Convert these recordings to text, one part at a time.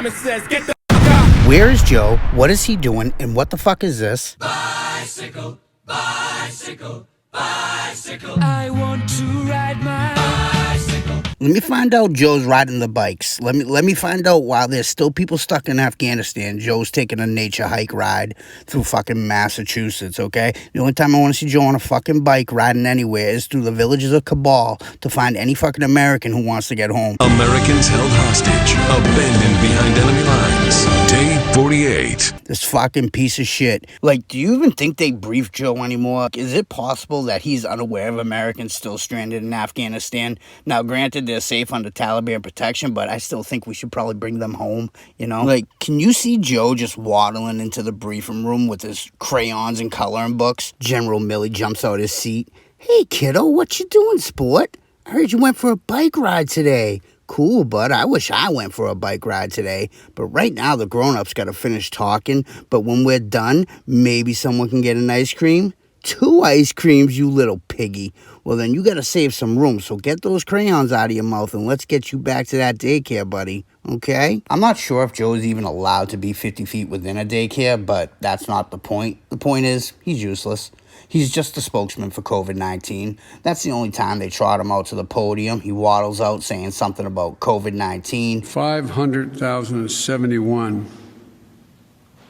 mama says, get the fuck out. Where is Joe? What is he doing? And what the fuck is this? Bicycle, bicycle, bicycle. I want to ride my bicycle. Let me find out Joe's riding the bikes. Let me find out while there's still people stuck in Afghanistan, Joe's taking a nature hike ride through fucking Massachusetts, okay? The only time I want to see Joe on a fucking bike riding anywhere is through the villages of Kabul to find any fucking American who wants to get home. Americans held hostage, abandoned behind enemy lines. Day 48. This fucking piece of shit. Like, do you even think they brief Joe anymore? Is it possible that he's unaware of Americans still stranded in Afghanistan? Now, granted, they're safe under Taliban protection, but I still think we should probably bring them home, you know? Like, can you see Joe just waddling into the briefing room with his crayons and coloring books? General Milley jumps out his seat. Hey, kiddo, what you doing, sport? I heard you went for a bike ride today. Cool, bud. I wish I went for a bike ride today. But right now, the grown-ups got to finish talking. But when we're done, maybe someone can get an ice cream? 2 ice creams, you little piggy. Well, then you got to save some room. So get those crayons out of your mouth and let's get you back to that daycare, buddy. Okay? I'm not sure if Joe's even allowed to be 50 feet within a daycare, but that's not the point. The point is, he's useless. He's just the spokesman for COVID-19. That's the only time they trot him out to the podium. He waddles out saying something about COVID-19. 500,071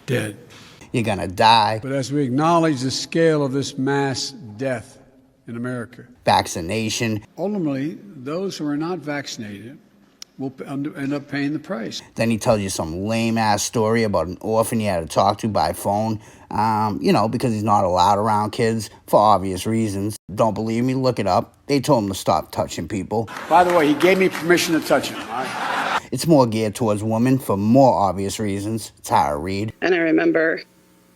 dead. You're gonna die. But as we acknowledge the scale of this mass death in America, Vaccination. ultimately, those who are not vaccinated will end up paying the price. Then he tells you some lame-ass story about an orphan you had to talk to by phone. Because he's not allowed around kids for obvious reasons. Don't believe me? Look it up. They told him to stop touching people. By the way, he gave me permission to touch him. All right? It's more geared towards women for more obvious reasons. Tara Reid. And I remember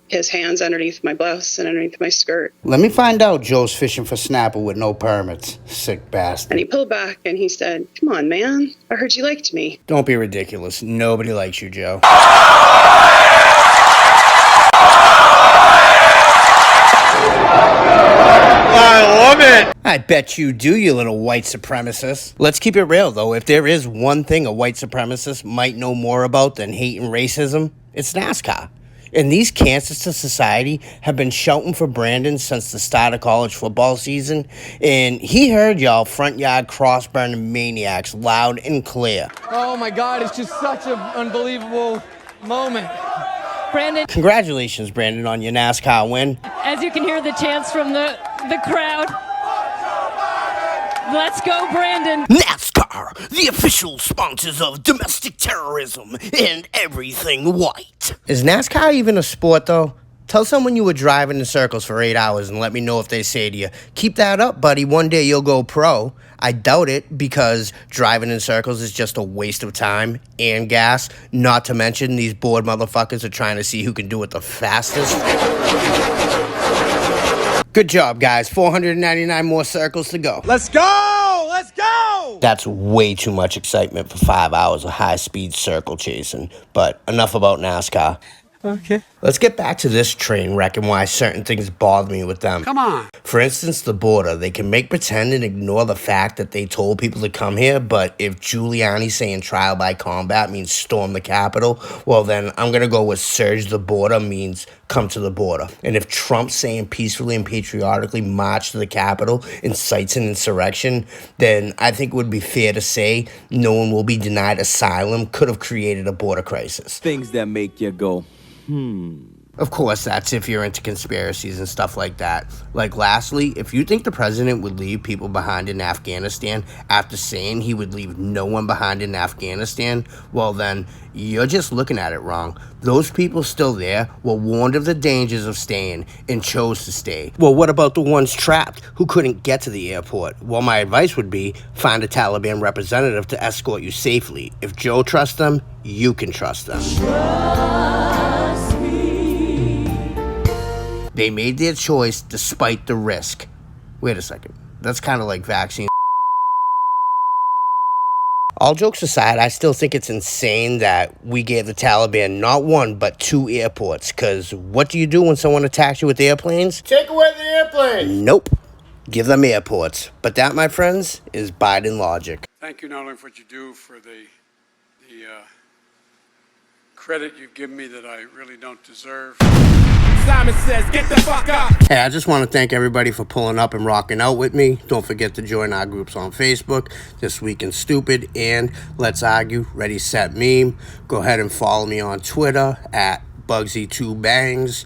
his hands underneath my blouse and underneath my skirt. Let me find out Joe's fishing for snapper with no permits. Sick bastard. And he pulled back and he said, "Come on, man. I heard you liked me." Don't be ridiculous. Nobody likes you, Joe. I love it. I bet you do, you little white supremacist. Let's keep it real, though. If there is one thing a white supremacist might know more about than hate and racism, it's NASCAR. And these cancers to society have been shouting for Brandon since the start of college football season. And he heard y'all front yard cross-burning maniacs loud and clear. Oh my God, it's just such an unbelievable moment. Brandon. Congratulations, Brandon, on your NASCAR win. As you can hear the chants from the crowd. Let's go, Brandon. NASCAR, the official sponsors of domestic terrorism and everything white. Is NASCAR even a sport, though? Tell someone you were driving in circles for 8 hours and let me know if they say to you, keep that up, buddy, one day you'll go pro. I doubt it, because driving in circles is just a waste of time and gas. Not to mention, these bored motherfuckers are trying to see who can do it the fastest. Good job, guys. 499 more circles to go. Let's go! Let's go! That's way too much excitement for 5 hours of high-speed circle chasing. But enough about NASCAR. Okay. Let's get back to this train wreck and why certain things bother me with them. Come on. For instance, the border. They can make pretend and ignore the fact that they told people to come here, but if Giuliani saying trial by combat means storm the Capitol, well then I'm going to go with surge the border means come to the border. And if Trump saying peacefully and patriotically march to the Capitol incites an insurrection, then I think it would be fair to say no one will be denied asylum could have created a border crisis. Things that make you go, Of course, that's if you're into conspiracies and stuff like that. Like, lastly, if you think the president would leave people behind in Afghanistan after saying he would leave no one behind in Afghanistan, well then, you're just looking at it wrong. Those people still there were warned of the dangers of staying and chose to stay. Well, what about the ones trapped who couldn't get to the airport? Well, my advice would be find a Taliban representative to escort you safely. If Joe trusts them, you can trust them. They made their choice despite the risk. Wait a second. That's kind of like vaccine. All jokes aside, I still think it's insane that we gave the Taliban not one, but 2 airports. Because what do you do when someone attacks you with airplanes? Take away the airplane. Nope. Give them airports. But that, my friends, is Biden logic. Thank you not only for what you do for the credit you've given me that I really don't deserve. Simon says, get the fuck up. Hey, I just want to thank everybody for pulling up and rocking out with me. Don't forget to join our groups on Facebook, This Week in Stupid and Let's Argue, Ready, Set, Meme. Go ahead and follow me on Twitter at Bugsy2Bangs.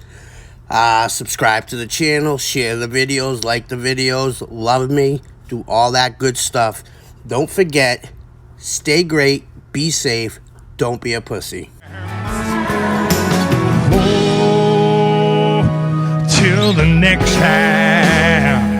Subscribe to the channel, share the videos, like the videos, love me, do all that good stuff. Don't forget, stay great, be safe, don't be a pussy. Till the next time.